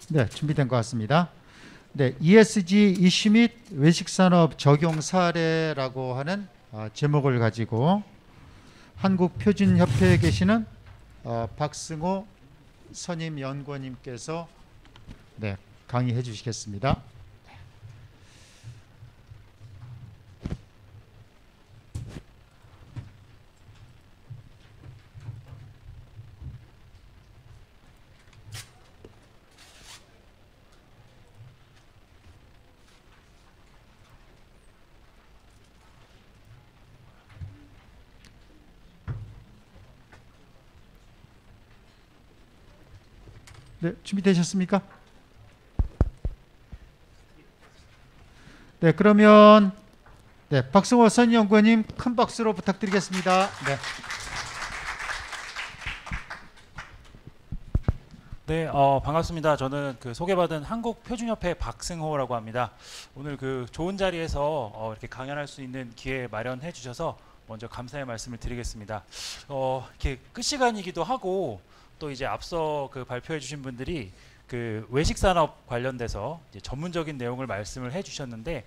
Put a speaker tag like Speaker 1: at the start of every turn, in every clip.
Speaker 1: 네, 준비된 것 같습니다. 네, ESG 이슈 및 외식산업 적용 사례라고 하는 제목을 가지고 한국표준협회에 계시는 박승호 선임연구원님께서 네, 강의해 주시겠습니다. 네, 준비되셨습니까? 네, 그러면 네, 박승호 선임연구원님 큰 박수로 부탁드리겠습니다. 네.
Speaker 2: 네, 반갑습니다. 저는 소개받은 한국표준협회 박승호라고 합니다. 오늘 좋은 자리에서 이렇게 강연할 수 있는 기회 마련해 주셔서 먼저 감사의 말씀을 드리겠습니다. 이렇게 끝 시간이기도 하고 또 이제 앞서 발표해 주신 분들이 외식 산업 관련돼서 이제 전문적인 내용을 말씀을 해 주셨는데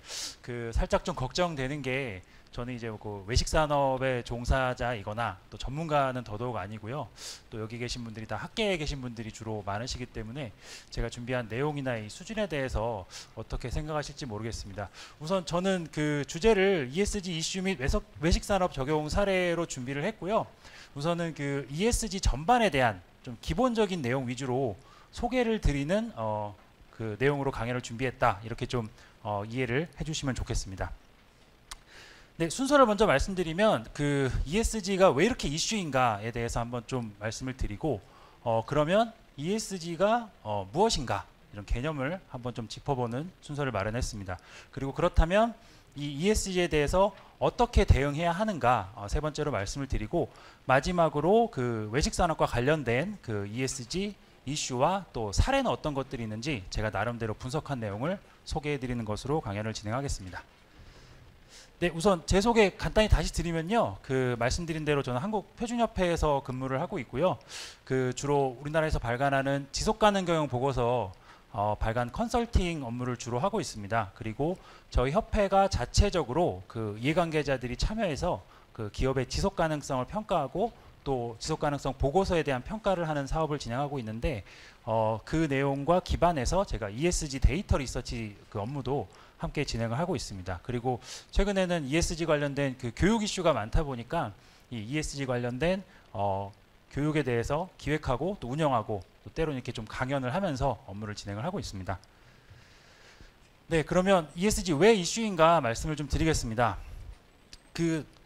Speaker 2: 살짝 좀 걱정되는 게 저는 이제 외식 산업의 종사자이거나 또 전문가는 더더욱 아니고요. 또 여기 계신 분들이 다 학계에 계신 분들이 주로 많으시기 때문에 제가 준비한 내용이나 이 수준에 대해서 어떻게 생각하실지 모르겠습니다. 우선 저는 주제를 ESG 이슈 및 외식 산업 적용 사례로 준비를 했고요. 우선은 ESG 전반에 대한 좀 기본적인 내용 위주로 소개를 드리는 내용으로 강연을 준비했다. 이렇게 좀 이해를 해주시면 좋겠습니다. 네, 순서를 먼저 말씀드리면 ESG가 왜 이렇게 이슈인가에 대해서 한번 좀 말씀을 드리고 그러면 ESG가 무엇인가 이런 개념을 한번 좀 짚어보는 순서를 마련했습니다. 그리고 그렇다면 이 ESG에 대해서 어떻게 대응해야 하는가 세 번째로 말씀을 드리고 마지막으로 외식산업과 관련된 ESG 이슈와 또 사례는 어떤 것들이 있는지 제가 나름대로 분석한 내용을 소개해드리는 것으로 강연을 진행하겠습니다. 네, 우선 제 소개 간단히 다시 드리면요. 말씀드린 대로 저는 한국표준협회에서 근무를 하고 있고요. 주로 우리나라에서 발간하는 지속가능 경영 보고서 발간 컨설팅 업무를 주로 하고 있습니다. 그리고 저희 협회가 자체적으로 이해관계자들이 참여해서 기업의 지속가능성을 평가하고 또 지속가능성 보고서에 대한 평가를 하는 사업을 진행하고 있는데 그 내용과 기반해서 제가 ESG 데이터 리서치 업무도 함께 진행을 하고 있습니다. 그리고 최근에는 ESG 관련된 교육 이슈가 많다 보니까 이 ESG 관련된 교육에 대해서 기획하고 또 운영하고 또 때로는 이렇게 좀 강연을 하면서 업무를 진행을 하고 있습니다. 네, 그러면 ESG 왜 이슈인가 말씀을 좀 드리겠습니다.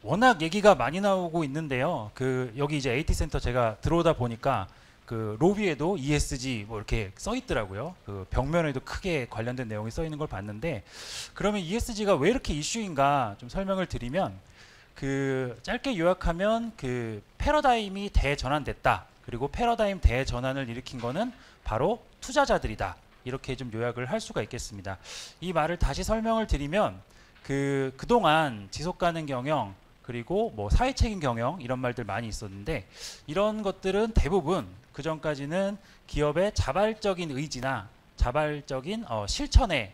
Speaker 2: 워낙 얘기가 많이 나오고 있는데요. 여기 이제 AT 센터 제가 들어오다 보니까 로비에도 ESG 뭐 이렇게 써 있더라고요. 벽면에도 크게 관련된 내용이 써 있는 걸 봤는데 그러면 ESG가 왜 이렇게 이슈인가 좀 설명을 드리면 짧게 요약하면 패러다임이 대전환됐다. 그리고 패러다임 대전환을 일으킨 거는 바로 투자자들이다. 이렇게 좀 요약을 할 수가 있겠습니다. 이 말을 다시 설명을 드리면 그동안 지속가능 경영 그리고 뭐 사회책임 경영 이런 말들 많이 있었는데 이런 것들은 대부분 그 전까지는 기업의 자발적인 의지나 자발적인 실천에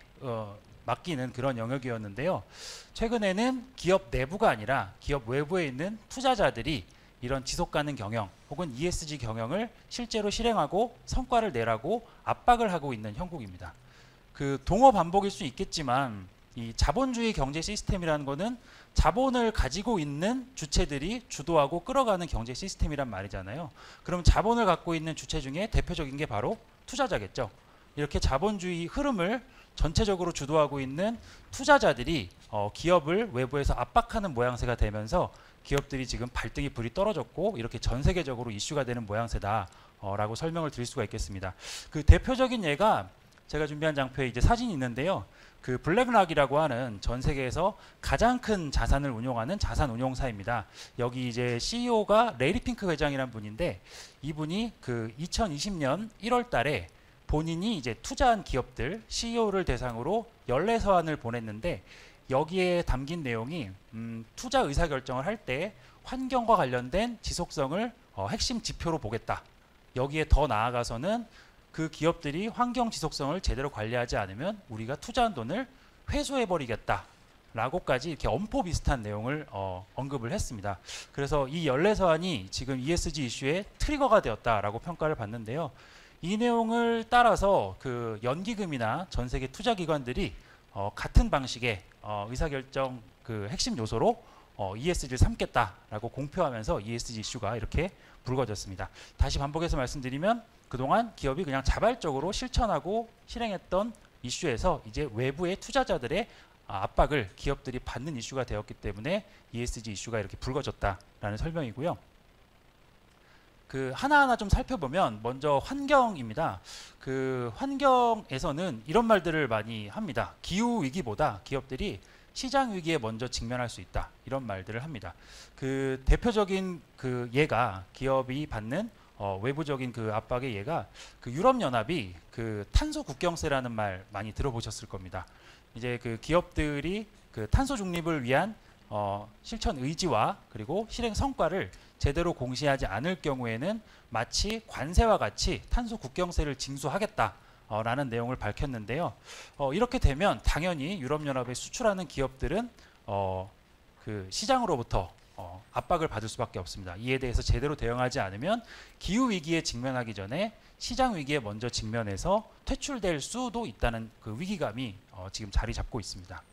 Speaker 2: 맡기는 그런 영역이었는데요. 최근에는 기업 내부가 아니라 기업 외부에 있는 투자자들이 이런 지속가능 경영 혹은 ESG 경영을 실제로 실행하고 성과를 내라고 압박을 하고 있는 형국입니다. 동어 반복일 수 있겠지만 이 자본주의 경제 시스템이라는 것은 자본을 가지고 있는 주체들이 주도하고 끌어가는 경제 시스템이란 말이잖아요. 그럼 자본을 갖고 있는 주체 중에 대표적인 게 바로 투자자겠죠. 이렇게 자본주의 흐름을 전체적으로 주도하고 있는 투자자들이 기업을 외부에서 압박하는 모양새가 되면서 기업들이 지금 발등에 불이 떨어졌고 이렇게 전 세계적으로 이슈가 되는 모양새다라고 설명을 드릴 수가 있겠습니다. 대표적인 예가 제가 준비한 장표에 이제 사진이 있는데요. 블랙락이라고 하는 전 세계에서 가장 큰 자산을 운용하는 자산 운용사입니다. 여기 이제 CEO가 레이리 핑크 회장이라는 분인데 이분이 2020년 1월 달에 본인이 이제 투자한 기업들 CEO를 대상으로 연례 서한을 보냈는데 여기에 담긴 내용이 투자 의사결정을 할 때 환경과 관련된 지속성을 핵심 지표로 보겠다. 여기에 더 나아가서는 그 기업들이 환경 지속성을 제대로 관리하지 않으면 우리가 투자한 돈을 회수해 버리겠다라고까지 이렇게 엄포 비슷한 내용을 언급을 했습니다. 그래서 이 연례 서한이 지금 ESG 이슈의 트리거가 되었다라고 평가를 받는데요. 이 내용을 따라서 그 연기금이나 전 세계 투자 기관들이 같은 방식의 의사결정 그 핵심 요소로 ESG를 삼겠다라고 공표하면서 ESG 이슈가 이렇게 불거졌습니다. 다시 반복해서 말씀드리면 그동안 기업이 그냥 자발적으로 실천하고 실행했던 이슈에서 이제 외부의 투자자들의 압박을 기업들이 받는 이슈가 되었기 때문에 ESG 이슈가 이렇게 불거졌다라는 설명이고요. 그 하나하나 좀 살펴보면 먼저 환경입니다. 그 환경에서는 이런 말들을 많이 합니다. 기후 위기보다 기업들이 시장 위기에 먼저 직면할 수 있다. 이런 말들을 합니다. 그 대표적인 그 예가 기업이 받는 외부적인 그 압박의 예가 그 유럽 연합이 그 탄소 국경세라는 말 많이 들어보셨을 겁니다. 이제 그 기업들이 그 탄소 중립을 위한 실천 의지와 그리고 실행 성과를 제대로 공시하지 않을 경우에는 마치 관세와 같이 탄소 국경세를 징수하겠다라는 내용을 밝혔는데요. 이렇게 되면 당연히 유럽연합에 수출하는 기업들은 그 시장으로부터 압박을 받을 수밖에 없습니다. 이에 대해서 제대로 대응하지 않으면 기후 위기에 직면하기 전에 시장 위기에 먼저 직면해서 퇴출될 수도 있다는 그 위기감이 지금 자리 잡고 있습니다.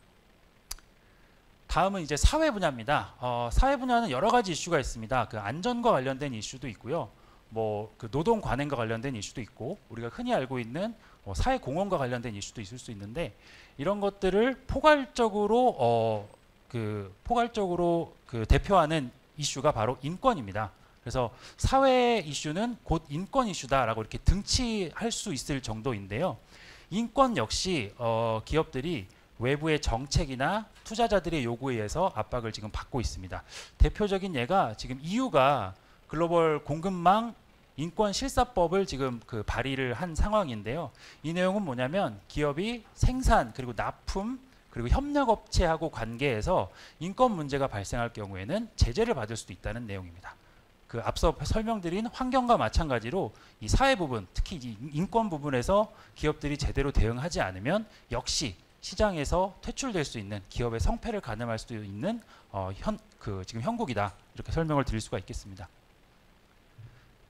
Speaker 2: 다음은 이제 사회 분야입니다. 사회 분야는 여러 가지 이슈가 있습니다. 그 안전과 관련된 이슈도 있고요. 뭐 그 노동 관행과 관련된 이슈도 있고 우리가 흔히 알고 있는 사회 공헌과 관련된 이슈도 있을 수 있는데 이런 것들을 포괄적으로 그 대표하는 이슈가 바로 인권입니다. 그래서 사회 이슈는 곧 인권 이슈다라고 이렇게 등치할 수 있을 정도인데요. 인권 역시 기업들이 외부의 정책이나 투자자들의 요구에 의해서 압박을 지금 받고 있습니다. 대표적인 예가 지금 EU가 글로벌 공급망 인권 실사법을 지금 그 발의를 한 상황인데요. 이 내용은 뭐냐면 기업이 생산 그리고 납품 그리고 협력업체하고 관계에서 인권 문제가 발생할 경우에는 제재를 받을 수도 있다는 내용입니다. 그 앞서 설명드린 환경과 마찬가지로 이 사회 부분, 특히 이 인권 부분에서 기업들이 제대로 대응하지 않으면 역시 시장에서 퇴출될 수 있는 기업의 성패를 가늠할 수도 있는 지금 형국이다 이렇게 설명을 드릴 수가 있겠습니다.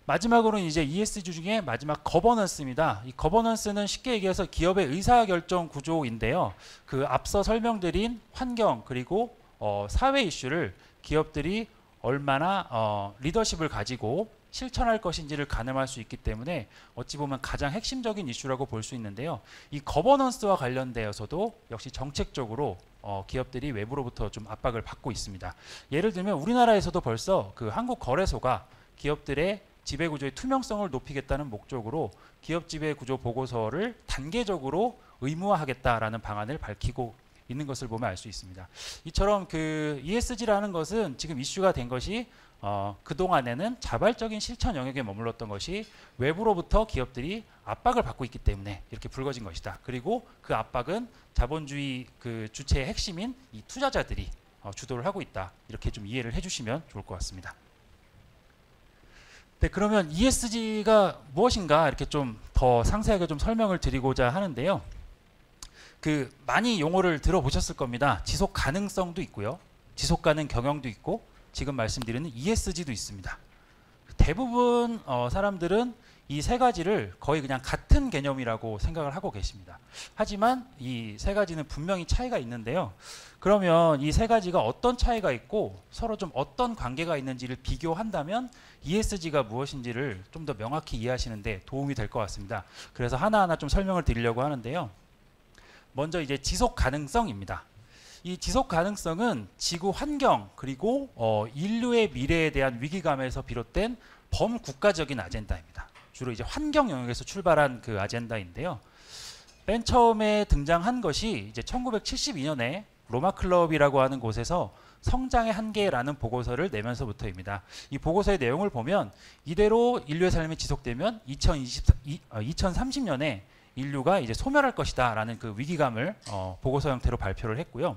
Speaker 2: 마지막으로는 이제 ESG 중에 마지막 거버넌스입니다. 이 거버넌스는 쉽게 얘기해서 기업의 의사결정 구조인데요. 그 앞서 설명드린 환경 그리고 사회 이슈를 기업들이 얼마나 리더십을 가지고 실천할 것인지를 가늠할 수 있기 때문에 어찌 보면 가장 핵심적인 이슈라고 볼 수 있는데요. 이 거버넌스와 관련되어서도 역시 정책적으로 기업들이 외부로부터 좀 압박을 받고 있습니다. 예를 들면 우리나라에서도 벌써 그 한국거래소가 기업들의 지배구조의 투명성을 높이겠다는 목적으로 기업 지배구조 보고서를 단계적으로 의무화하겠다라는 방안을 밝히고 있는 것을 보면 알 수 있습니다. 이처럼 그 ESG라는 것은 지금 이슈가 된 것이 그동안에는 자발적인 실천 영역에 머물렀던 것이 외부로부터 기업들이 압박을 받고 있기 때문에 이렇게 불거진 것이다. 그리고 그 압박은 자본주의 그 주체의 핵심인 이 투자자들이 주도를 하고 있다. 이렇게 좀 이해를 해주시면 좋을 것 같습니다. 네, 그러면 ESG가 무엇인가 이렇게 좀 더 상세하게 좀 설명을 드리고자 하는데요. 그 많이 용어를 들어보셨을 겁니다. 지속 가능성도 있고요. 지속 가능 경영도 있고 지금 말씀드리는 ESG도 있습니다. 대부분 사람들은 이 세 가지를 거의 그냥 같은 개념이라고 생각을 하고 계십니다. 하지만 이 세 가지는 분명히 차이가 있는데요. 그러면 이 세 가지가 어떤 차이가 있고 서로 좀 어떤 관계가 있는지를 비교한다면 ESG가 무엇인지를 좀 더 명확히 이해하시는 데 도움이 될 것 같습니다. 그래서 하나하나 좀 설명을 드리려고 하는데요. 먼저 이제 지속 가능성입니다. 이 지속 가능성은 지구 환경 그리고 인류의 미래에 대한 위기감에서 비롯된 범국가적인 아젠다입니다. 주로 이제 환경 영역에서 출발한 그 아젠다인데요. 맨 처음에 등장한 것이 이제 1972년에 로마 클럽이라고 하는 곳에서 성장의 한계라는 보고서를 내면서부터입니다. 이 보고서의 내용을 보면 이대로 인류의 삶이 지속되면 2030년에 인류가 이제 소멸할 것이다라는 그 위기감을 보고서 형태로 발표를 했고요.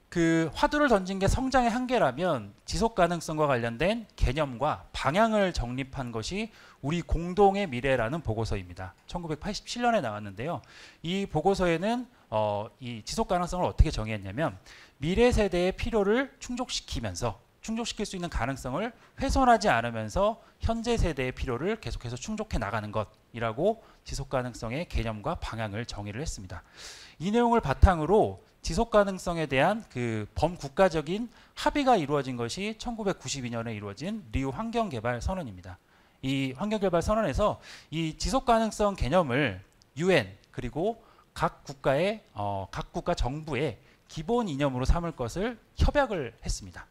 Speaker 2: 그 화두를 던진 게 성장의 한계라면 지속 가능성과 관련된 개념과 방향을 정립한 것이 우리 공동의 미래라는 보고서입니다. 1987년에 나왔는데요. 이 보고서에는 이 지속 가능성을 어떻게 정의했냐면 미래 세대의 필요를 충족시킬 수 있는 가능성을 훼손하지 않으면서 현재 세대의 필요를 계속해서 충족해 나가는 것이라고 지속 가능성의 개념과 방향을 정의를 했습니다. 이 내용을 바탕으로 지속 가능성에 대한 그 범국가적인 합의가 이루어진 것이 1992년에 이루어진 리우 환경개발 선언입니다. 이 환경개발 선언에서 이 지속 가능성 개념을 UN 그리고 각 국가 정부의 기본 이념으로 삼을 것을 협약을 했습니다.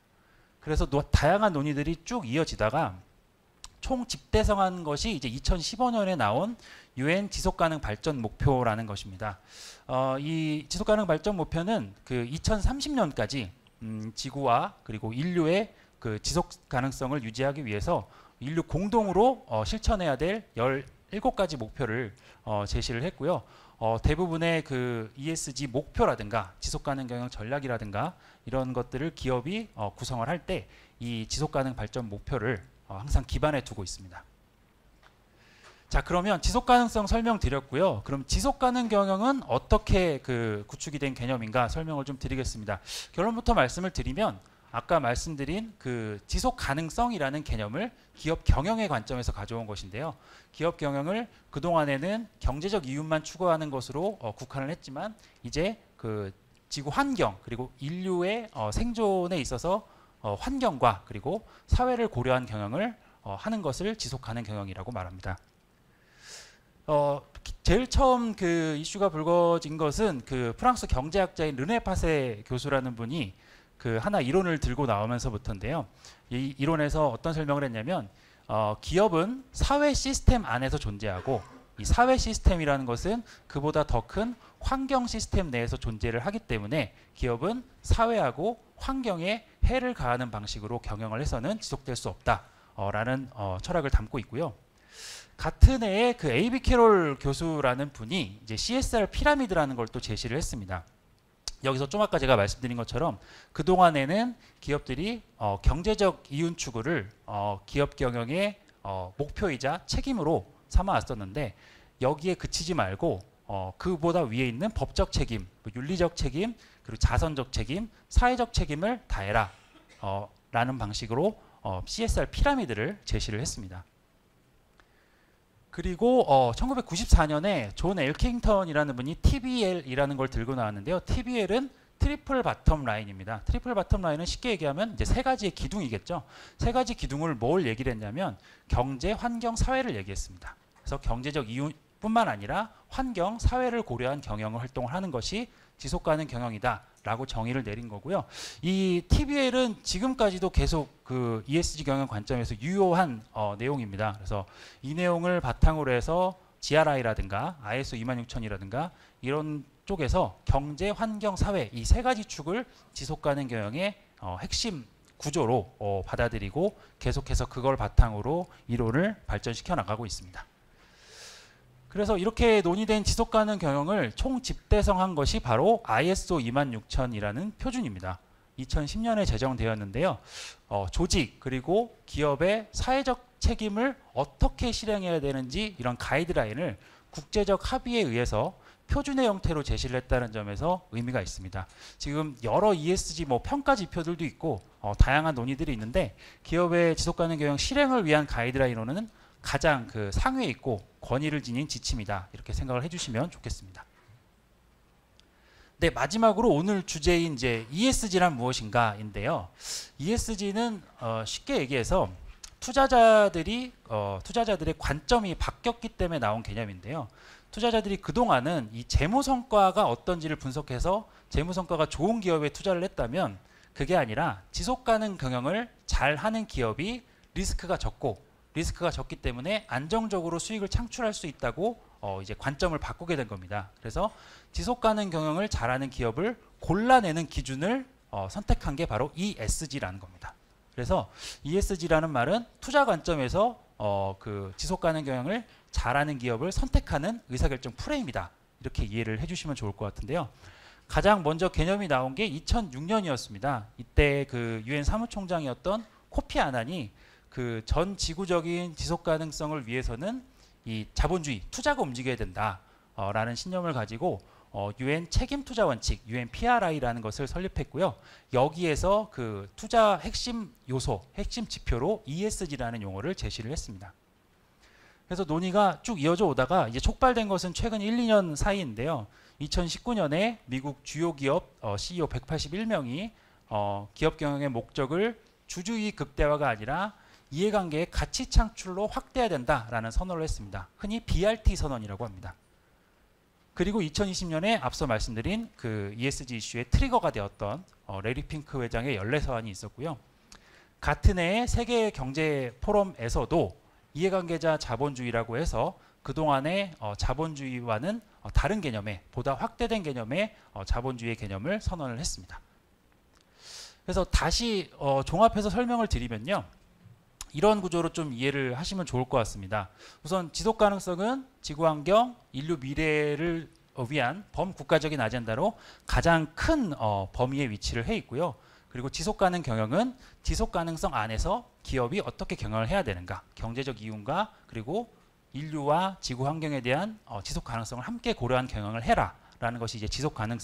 Speaker 2: 그래서 다양한 논의들이 쭉 이어지다가 총 집대성한 것이 이제 2015년에 나온 UN 지속가능 발전 목표라는 것입니다. 이 지속가능 발전 목표는 그 2030년까지 지구와 그리고 인류의 그 지속 가능성을 유지하기 위해서 인류 공동으로 실천해야 될 17가지 목표를 제시를 했고요. 대부분의 그 ESG 목표라든가 지속가능 경영 전략이라든가 이런 것들을 기업이 구성을 할 때 이 지속가능 발전 목표를 항상 기반에 두고 있습니다. 자, 그러면 지속가능성 설명드렸고요. 그럼 지속가능 경영은 어떻게 그 구축이 된 개념인가 설명을 좀 드리겠습니다. 결론부터 말씀을 드리면 아까 말씀드린 그 지속가능성이라는 개념을 기업 경영의 관점에서 가져온 것인데요. 기업 경영을 그동안에는 경제적 이윤만 추구하는 것으로 국한을 했지만 이제 그 지구 환경 그리고 인류의 생존에 있어서 환경과 그리고 사회를 고려한 경영을 하는 것을 지속가능 경영이라고 말합니다. 제일 처음 그 이슈가 불거진 것은 그 프랑스 경제학자인 르네 파세 교수라는 분이 그 하나 이론을 들고 나오면서부터인데요. 이 이론에서 어떤 설명을 했냐면 기업은 사회 시스템 안에서 존재하고 이 사회 시스템이라는 것은 그보다 더 큰 환경 시스템 내에서 존재를 하기 때문에 기업은 사회하고 환경에 해를 가하는 방식으로 경영을 해서는 지속될 수 없다라는 철학을 담고 있고요. 같은 해에 그 A.B. 캐롤 교수라는 분이 이제 CSR 피라미드라는 걸 또 제시를 했습니다. 여기서 좀 아까 제가 말씀드린 것처럼 그동안에는 기업들이 경제적 이윤 추구를 기업 경영의 목표이자 책임으로 삼아왔었는데 여기에 그치지 말고 그보다 위에 있는 법적 책임, 윤리적 책임, 그리고 자선적 책임, 사회적 책임을 다해라 라는 방식으로 CSR 피라미드를 제시를 했습니다. 그리고 1994년에 존 엘킹턴이라는 분이 TBL이라는 걸 들고 나왔는데요. TBL은 트리플 바텀 라인입니다. 트리플 바텀 라인은 쉽게 얘기하면 이제 세 가지의 기둥이겠죠. 세 가지 기둥을 뭘 얘기를 했냐면 경제, 환경, 사회를 얘기했습니다. 그래서 경제적 이윤뿐만 아니라 환경, 사회를 고려한 경영을 활동을 하는 것이 지속가능 경영이다라고 정의를 내린 거고요. 이 TBL은 지금까지도 계속 그 ESG 경영 관점에서 유효한 내용입니다. 그래서 이 내용을 바탕으로 해서 GRI라든가 ISO 26000이라든가 이런 쪽에서 경제, 환경, 사회 이 세 가지 축을 지속가능 경영의 핵심 구조로 받아들이고 계속해서 그걸 바탕으로 이론을 발전시켜 나가고 있습니다. 그래서 이렇게 논의된 지속가능 경영을 총 집대성한 것이 바로 ISO 26000이라는 표준입니다. 2010년에 제정되었는데요. 조직 그리고 기업의 사회적 책임을 어떻게 실행해야 되는지 이런 가이드라인을 국제적 합의에 의해서 표준의 형태로 제시를 했다는 점에서 의미가 있습니다. 지금 여러 ESG 평가 지표들도 있고 다양한 논의들이 있는데 기업의 지속가능 경영 실행을 위한 가이드라인으로는 가장 그 상위에 있고 권위를 지닌 지침이다 이렇게 생각을 해주시면 좋겠습니다. 네, 마지막으로 오늘 주제인 이제 ESG란 무엇인가인데요. ESG는 쉽게 얘기해서 투자자들의 관점이 바뀌었기 때문에 나온 개념인데요. 투자자들이 그동안은 이 재무 성과가 어떤지를 분석해서 재무 성과가 좋은 기업에 투자를 했다면 그게 아니라 지속 가능 경영을 잘 하는 기업이 리스크가 적기 때문에 안정적으로 수익을 창출할 수 있다고 이제 관점을 바꾸게 된 겁니다. 그래서 지속 가능 경영을 잘하는 기업을 골라내는 기준을 선택한 게 바로 ESG라는 겁니다. 그래서 ESG라는 말은 투자 관점에서 그 지속 가능 경영을 잘하는 기업을 선택하는 의사결정 프레임이다. 이렇게 이해를 해주시면 좋을 것 같은데요. 가장 먼저 개념이 나온 게 2006년이었습니다. 이때 그 유엔 사무총장이었던 코피 아난이 그 전 지구적인 지속 가능성을 위해서는 이 자본주의 투자가 움직여야 된다라는 신념을 가지고 유엔 책임 투자 원칙 UNPRI라는 것을 설립했고요. 여기에서 그 투자 핵심 요소, 핵심 지표로 ESG라는 용어를 제시를 했습니다. 그래서 논의가 쭉 이어져 오다가 이제 촉발된 것은 최근 1, 2년 사이인데요. 2019년에 미국 주요 기업 CEO 181명이 기업 경영의 목적을 주주이익 극대화가 아니라 이해관계의 가치 창출로 확대해야 된다라는 선언을 했습니다. 흔히 BRT 선언이라고 합니다. 그리고 2020년에 앞서 말씀드린 그 ESG 이슈의 트리거가 되었던 레리 핑크 회장의 연례 서한이 있었고요. 같은 해 세계 경제 포럼에서도 이해관계자 자본주의라고 해서 그동안의 자본주의와는 다른 개념의 보다 확대된 개념의 자본주의의 개념을 선언을 했습니다. 그래서 다시 종합해서 설명을 드리면요. 이런 구조로 좀 이해를 하시면 좋을 것 같습니다. 우선 지속 가능성은 지구환경, 인류 미래를 위한 범국가적인 아젠다로 가장 큰 범위에 위치를 해 있고요. 그리고 지속 가능 경영은 지속 가능성 안에서 기업이 어떻게 경영을 해야 되는가, 경제적 이윤과 그리고 인류와 지구 환경에 대한 지속 가능성을 함께 고려한 경영을 해라라는 것이 이제 지속 가능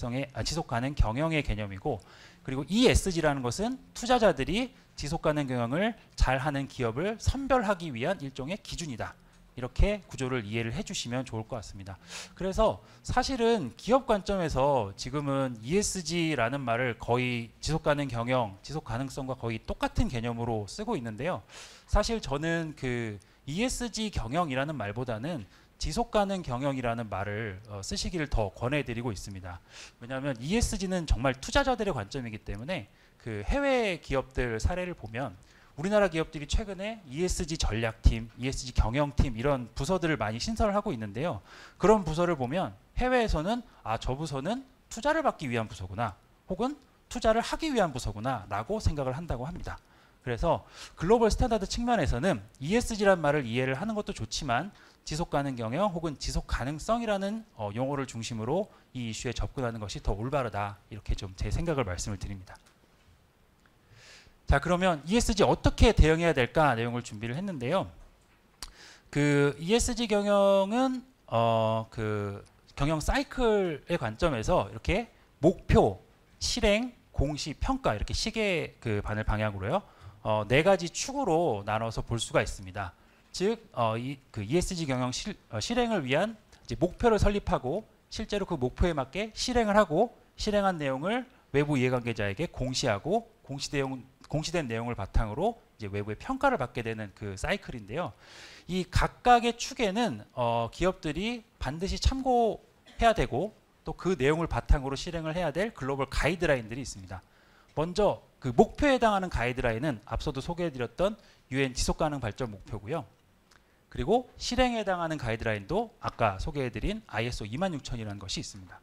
Speaker 2: 경영의 개념이고, 그리고 ESG라는 것은 투자자들이 지속 가능 경영을 잘하는 기업을 선별하기 위한 일종의 기준이다. 이렇게 구조를 이해를 해주시면 좋을 것 같습니다. 그래서 사실은 기업 관점에서 지금은 ESG라는 말을 거의 지속 가능 경영, 지속 가능성과 거의 똑같은 개념으로 쓰고 있는데요. 사실 저는 그 ESG 경영이라는 말보다는 지속 가능 경영이라는 말을 쓰시기를 더 권해드리고 있습니다. 왜냐하면 ESG는 정말 투자자들의 관점이기 때문에 그 해외 기업들 사례를 보면 우리나라 기업들이 최근에 ESG 전략팀, ESG 경영팀 이런 부서들을 많이 신설을 하고 있는데요. 그런 부서를 보면 해외에서는 저 부서는 투자를 받기 위한 부서구나, 혹은 투자를 하기 위한 부서구나 라고 생각을 한다고 합니다. 그래서 글로벌 스탠다드 측면에서는 ESG란 말을 이해를 하는 것도 좋지만 지속 가능 경영 혹은 지속 가능성이라는 용어를 중심으로 이 이슈에 접근하는 것이 더 올바르다, 이렇게 좀 제 생각을 말씀을 드립니다. 자, 그러면 ESG 어떻게 대응해야 될까 내용을 준비를 했는데요. 그 ESG 경영은 그 경영 사이클의 관점에서 이렇게 목표, 실행, 공시, 평가 이렇게 시계 그 바늘 방향으로요. 네 가지 축으로 나눠서 볼 수가 있습니다. 즉, 그 ESG 경영 실행을 위한 이제 목표를 설립하고 실제로 그 목표에 맞게 실행을 하고 실행한 내용을 외부 이해관계자에게 공시하고 공시된 내용을 바탕으로 이제 외부의 평가를 받게 되는 그 사이클인데요. 이 각각의 축에는 기업들이 반드시 참고해야 되고 또 그 내용을 바탕으로 실행을 해야 될 글로벌 가이드라인들이 있습니다. 먼저 그 목표에 해당하는 가이드라인은 앞서도 소개해드렸던 유엔 지속가능 발전 목표고요. 그리고 실행에 해당하는 가이드라인도 아까 소개해드린 ISO 26000이라는 것이 있습니다.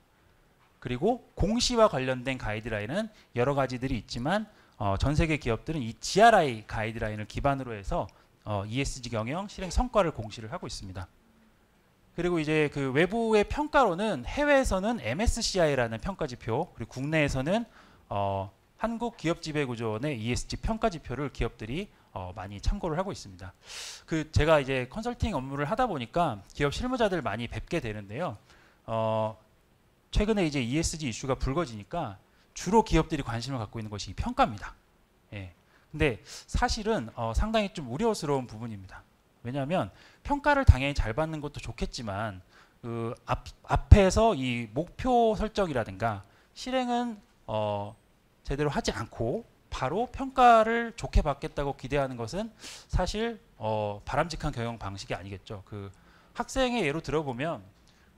Speaker 2: 그리고 공시와 관련된 가이드라인은 여러 가지들이 있지만 전 세계 기업들은 이 GRI 가이드라인을 기반으로 해서 ESG 경영 실행 성과를 공시를 하고 있습니다. 그리고 이제 그 외부의 평가로는 해외에서는 MSCI라는 평가 지표, 그리고 국내에서는 한국 기업 지배구조원의 ESG 평가 지표를 기업들이 많이 참고를 하고 있습니다. 그 제가 이제 컨설팅 업무를 하다 보니까 기업 실무자들 많이 뵙게 되는데요. 최근에 이제 ESG 이슈가 불거지니까 주로 기업들이 관심을 갖고 있는 것이 이 평가입니다. 예. 근데 사실은 상당히 좀 우려스러운 부분입니다. 왜냐하면 평가를 당연히 잘 받는 것도 좋겠지만 그 앞에서 이 목표 설정이라든가 실행은 제대로 하지 않고 바로 평가를 좋게 받겠다고 기대하는 것은 사실 바람직한 경영 방식이 아니겠죠. 그 학생의 예로 들어보면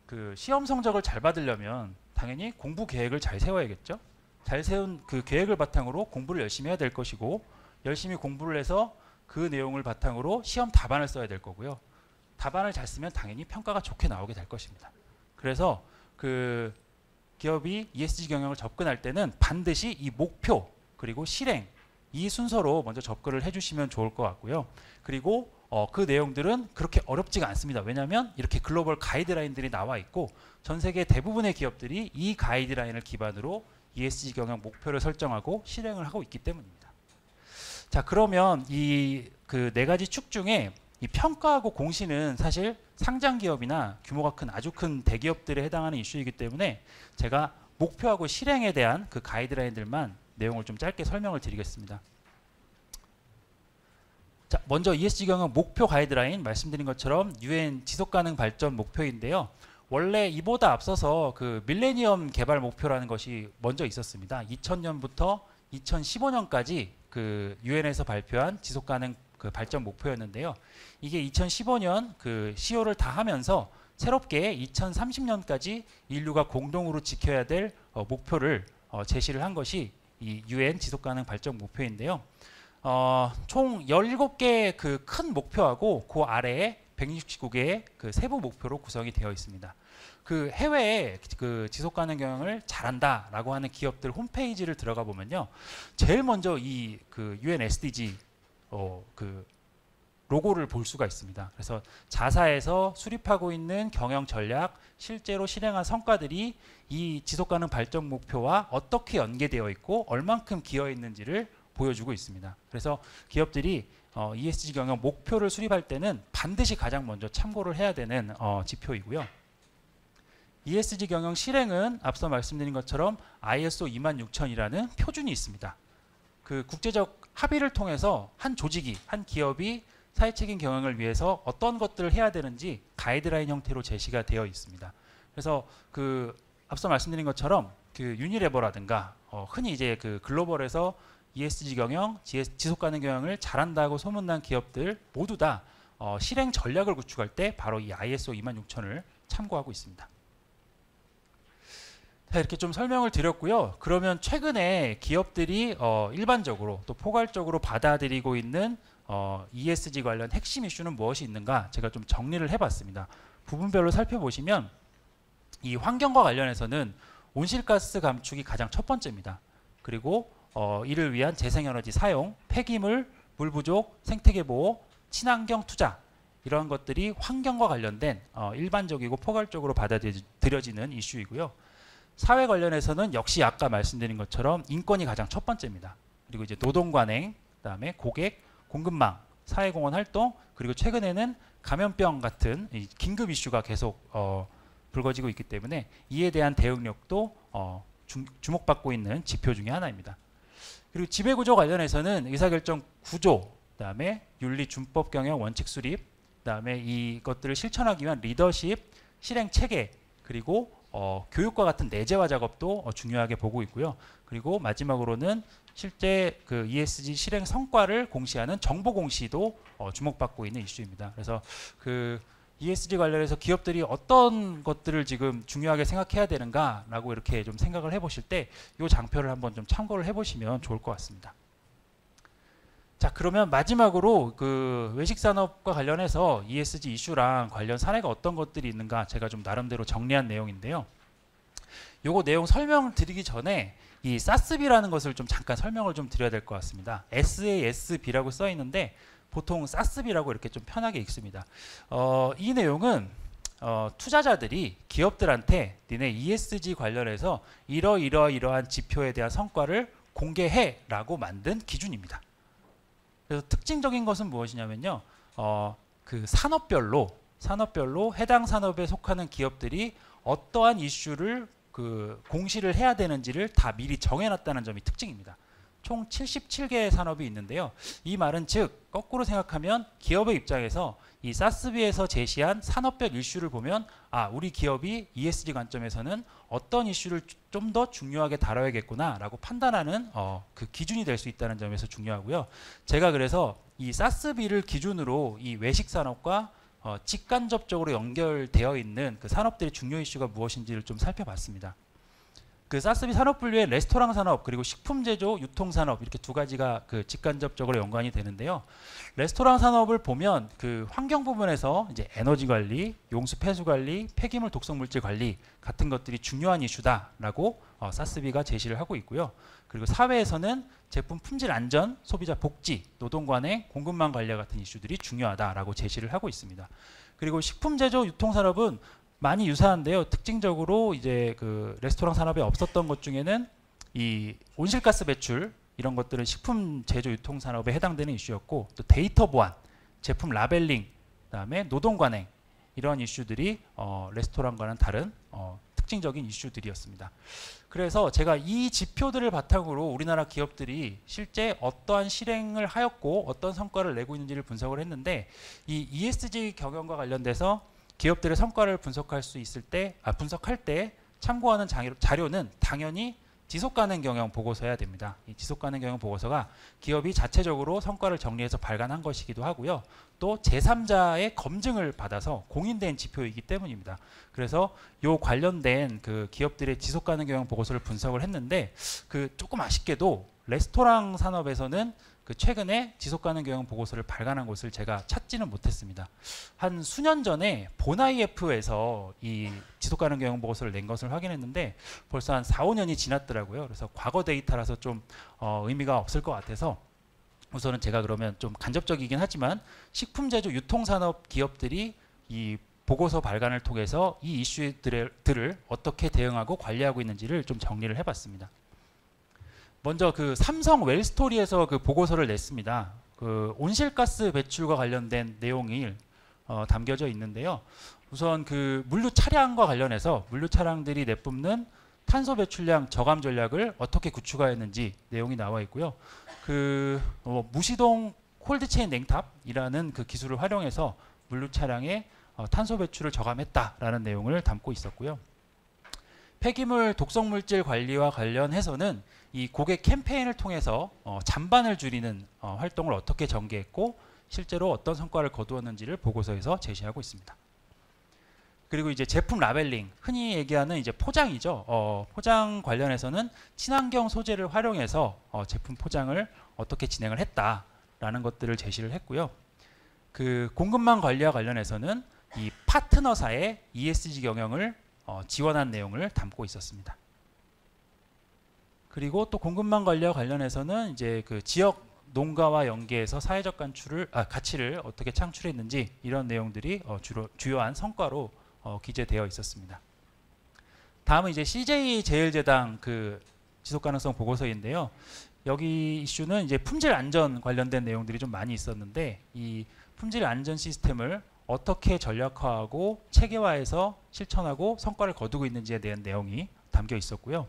Speaker 2: 그 시험 성적을 잘 받으려면 당연히 공부 계획을 잘 세워야겠죠. 잘 세운 그 계획을 바탕으로 공부를 열심히 해야 될 것이고, 열심히 공부를 해서 그 내용을 바탕으로 시험 답안을 써야 될 거고요. 답안을 잘 쓰면 당연히 평가가 좋게 나오게 될 것입니다. 그래서 그 기업이 ESG 경영을 접근할 때는 반드시 이 목표 그리고 실행, 이 순서로 먼저 접근을 해주시면 좋을 것 같고요. 그리고 그 내용들은 그렇게 어렵지가 않습니다. 왜냐하면 이렇게 글로벌 가이드라인들이 나와 있고 전 세계 대부분의 기업들이 이 가이드라인을 기반으로 ESG 경영 목표를 설정하고 실행을 하고 있기 때문입니다. 자, 그러면 이 그 네 가지 축 중에 이 평가하고 공시는 사실 상장 기업이나 규모가 큰 아주 큰 대기업들에 해당하는 이슈이기 때문에 제가 목표하고 실행에 대한 그 가이드라인들만 내용을 좀 짧게 설명을 드리겠습니다. 자, 먼저 ESG 경영 목표 가이드라인 말씀드린 것처럼 UN 지속가능 발전 목표인데요. 원래 이보다 앞서서 그 밀레니엄 개발 목표라는 것이 먼저 있었습니다. 2000년부터 2015년까지 그 UN에서 발표한 지속가능 그 발전 목표였는데요. 이게 2015년 그 시효를 다 하면서 새롭게 2030년까지 인류가 공동으로 지켜야 될 목표를 제시를 한 것이 이 UN 지속가능 발전 목표인데요. 총 17개 그 큰 목표하고 그 아래에 169개의 그 세부 목표로 구성이 되어 있습니다. 그 해외에 그 지속가능 경영을 잘한다라고 하는 기업들 홈페이지를 들어가 보면요, 제일 먼저 이 그 UN SDG 그 로고를 볼 수가 있습니다. 그래서 자사에서 수립하고 있는 경영 전략, 실제로 실행한 성과들이 이 지속가능 발전 목표와 어떻게 연계되어 있고 얼만큼 기여했는지를 보여주고 있습니다. 그래서 기업들이 ESG 경영 목표를 수립할 때는 반드시 가장 먼저 참고를 해야 되는 지표이고요. ESG 경영 실행은 앞서 말씀드린 것처럼 ISO 26000이라는 표준이 있습니다. 그 국제적 합의를 통해서 한 조직이, 한 기업이 사회책임 경영을 위해서 어떤 것들을 해야 되는지 가이드라인 형태로 제시가 되어 있습니다. 그래서 그 앞서 말씀드린 것처럼 그 유니레버라든가 흔히 이제 그 글로벌에서 ESG 경영, 지속가능 경영을 잘한다고 소문난 기업들 모두 다 실행 전략을 구축할 때 바로 이 ISO 26000을 참고하고 있습니다. 자, 이렇게 좀 설명을 드렸고요. 그러면 최근에 기업들이 일반적으로 또 포괄적으로 받아들이고 있는 ESG 관련 핵심 이슈는 무엇이 있는가 제가 좀 정리를 해봤습니다. 부분별로 살펴보시면 이 환경과 관련해서는 온실가스 감축이 가장 첫 번째입니다. 그리고 이를 위한 재생에너지 사용, 폐기물, 물 부족, 생태계 보호, 친환경 투자 이러한 것들이 환경과 관련된 일반적이고 포괄적으로 받아들여지는 이슈이고요. 사회 관련해서는 역시 아까 말씀드린 것처럼 인권이 가장 첫 번째입니다. 그리고 이제 노동 관행, 그다음에 고객, 공급망, 사회공헌 활동, 그리고 최근에는 감염병 같은 이 긴급 이슈가 계속 불거지고 있기 때문에 이에 대한 대응력도 주목받고 있는 지표 중에 하나입니다. 그리고 지배구조 관련해서는 의사결정 구조, 그다음에 윤리 준법 경영 원칙 수립, 그다음에 이것들을 실천하기 위한 리더십, 실행 체계, 그리고 교육과 같은 내재화 작업도 중요하게 보고 있고요. 그리고 마지막으로는 실제 그 ESG 실행 성과를 공시하는 정보 공시도 주목받고 있는 이슈입니다. 그래서 그 ESG 관련해서 기업들이 어떤 것들을 지금 중요하게 생각해야 되는가라고 이렇게 좀 생각을 해보실 때 이 장표를 한번 좀 참고를 해보시면 좋을 것 같습니다. 자, 그러면 마지막으로 그 외식 산업과 관련해서 ESG 이슈랑 관련 사례가 어떤 것들이 있는가 제가 좀 나름대로 정리한 내용인데요. 요거 내용 설명을 드리기 전에 이 SASB라는 것을 좀 잠깐 설명을 좀 드려야 될 것 같습니다. SASB라고 써 있는데 보통 SASB라고 이렇게 좀 편하게 읽습니다. 이 내용은 투자자들이 기업들한테 니네 ESG 관련해서 이러한 지표에 대한 성과를 공개해라고 만든 기준입니다. 그래서 특징적인 것은 무엇이냐면요, 그 산업별로 해당 산업에 속하는 기업들이 어떠한 이슈를 그 공시를 해야 되는지를 다 미리 정해놨다는 점이 특징입니다. 총 77개의 산업이 있는데요. 이 말은 즉 거꾸로 생각하면 기업의 입장에서 이 SASB에서 제시한 산업별 이슈를 보면 우리 기업이 ESG 관점에서는 어떤 이슈를 좀 더 중요하게 다뤄야겠구나 라고 판단하는 그 기준이 될 수 있다는 점에서 중요하고요. 제가 그래서 이 SASB를 기준으로 이 외식 산업과 직간접적으로 연결되어 있는 그 산업들의 중요 이슈가 무엇인지를 좀 살펴봤습니다. 그 사스비 산업 분류에 레스토랑 산업 그리고 식품 제조 유통 산업 이렇게 두 가지가 그 직간접적으로 연관이 되는데요. 레스토랑 산업을 보면 그 환경 부분에서 이제 에너지 관리, 용수 폐수 관리, 폐기물 독성 물질 관리 같은 것들이 중요한 이슈다라고 사스비가 제시를 하고 있고요. 그리고 사회에서는 제품 품질 안전, 소비자 복지, 노동 관행, 공급망 관리 같은 이슈들이 중요하다라고 제시를 하고 있습니다. 그리고 식품 제조 유통 산업은 많이 유사한데요. 특징적으로 이제 그 레스토랑 산업에 없었던 것 중에는 이 온실가스 배출 이런 것들은 식품 제조 유통 산업에 해당되는 이슈였고, 또 데이터 보안, 제품 라벨링, 그다음에 노동 관행 이런 이슈들이 레스토랑과는 다른 특징적인 이슈들이었습니다. 그래서 제가 이 지표들을 바탕으로 우리나라 기업들이 실제 어떠한 실행을 하였고 어떤 성과를 내고 있는지를 분석을 했는데, 이 ESG 경영과 관련돼서 기업들의 성과를 분석할 수 있을 때, 분석할 때 참고하는 자료는 당연히 지속가능 경영 보고서여야 됩니다. 이 지속가능 경영 보고서가 기업이 자체적으로 성과를 정리해서 발간한 것이기도 하고요. 또 제3자의 검증을 받아서 공인된 지표이기 때문입니다. 그래서 요 관련된 그 기업들의 지속가능 경영 보고서를 분석을 했는데, 그 조금 아쉽게도 레스토랑 산업에서는 그 최근에 지속가능 경영 보고서를 발간한 곳을 제가 찾지는 못했습니다. 한 수년 전에 본IF에서 이 지속가능 경영 보고서를 낸 것을 확인했는데 벌써 한 4, 5년이 지났더라고요. 그래서 과거 데이터라서 좀 의미가 없을 것 같아서 우선은 제가 그러면 좀 간접적이긴 하지만 식품 제조 유통 산업 기업들이 이 보고서 발간을 통해서 이 이슈들을 어떻게 대응하고 관리하고 있는지를 좀 정리를 해봤습니다. 먼저 그 삼성 웰스토리에서 그 보고서를 냈습니다. 그 온실가스 배출과 관련된 내용이 담겨져 있는데요. 우선 그 물류 차량과 관련해서 물류 차량들이 내뿜는 탄소 배출량 저감 전략을 어떻게 구축하였는지 내용이 나와 있고요. 그 무시동 콜드체인 냉탑이라는 그 기술을 활용해서 물류 차량의 탄소 배출을 저감했다라는 내용을 담고 있었고요. 폐기물 독성 물질 관리와 관련해서는 이 고객 캠페인을 통해서 잔반을 줄이는 활동을 어떻게 전개했고 실제로 어떤 성과를 거두었는지를 보고서에서 제시하고 있습니다. 그리고 이제 제품 라벨링, 흔히 얘기하는 이제 포장이죠. 포장 관련해서는 친환경 소재를 활용해서 제품 포장을 어떻게 진행을 했다라는 것들을 제시를 했고요. 그 공급망 관리와 관련해서는 이 파트너사의 ESG 경영을 지원한 내용을 담고 있었습니다. 그리고 또 공급망 관리와 관련해서는 이제 그 지역 농가와 연계해서 사회적 가치를 어떻게 창출했는지 이런 내용들이 주요한 성과로 기재되어 있었습니다. 다음은 이제 CJ제일제당 그 지속가능성 보고서인데요. 여기 이슈는 이제 품질 안전 관련된 내용들이 좀 많이 있었는데, 이 품질 안전 시스템을 어떻게 전략화하고 체계화해서 실천하고 성과를 거두고 있는지에 대한 내용이 담겨 있었고요.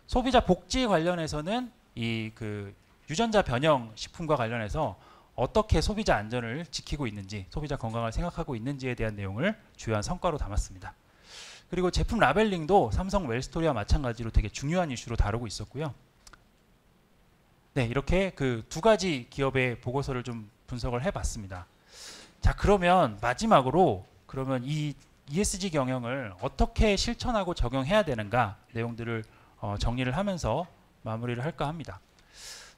Speaker 2: 소비자 복지 관련해서는 이 그 유전자 변형 식품과 관련해서 어떻게 소비자 안전을 지키고 있는지, 소비자 건강을 생각하고 있는지에 대한 내용을 주요한 성과로 담았습니다. 그리고 제품 라벨링도 삼성 웰스토리와 마찬가지로 되게 중요한 이슈로 다루고 있었고요. 네, 이렇게 그 두 가지 기업의 보고서를 좀 분석을 해봤습니다. 자, 그러면 마지막으로 그러면 이 ESG 경영을 어떻게 실천하고 적용해야 되는가 내용들을 정리를 하면서 마무리를 할까 합니다.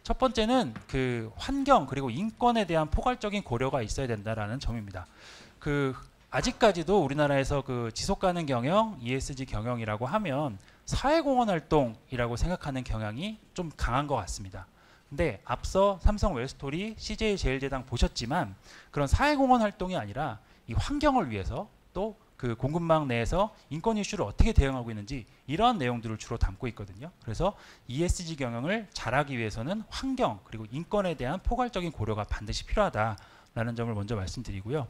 Speaker 2: 첫 번째는 그 환경 그리고 인권에 대한 포괄적인 고려가 있어야 된다라는 점입니다. 그 아직까지도 우리나라에서 그 지속가능 경영, ESG 경영이라고 하면 사회공헌 활동이라고 생각하는 경향이 좀 강한 것 같습니다. 근데 앞서 삼성 웰스토리, CJ제일제당 보셨지만 그런 사회공헌 활동이 아니라 이 환경을 위해서 또 그 공급망 내에서 인권 이슈를 어떻게 대응하고 있는지 이러한 내용들을 주로 담고 있거든요. 그래서 ESG 경영을 잘하기 위해서는 환경 그리고 인권에 대한 포괄적인 고려가 반드시 필요하다라는 점을 먼저 말씀드리고요.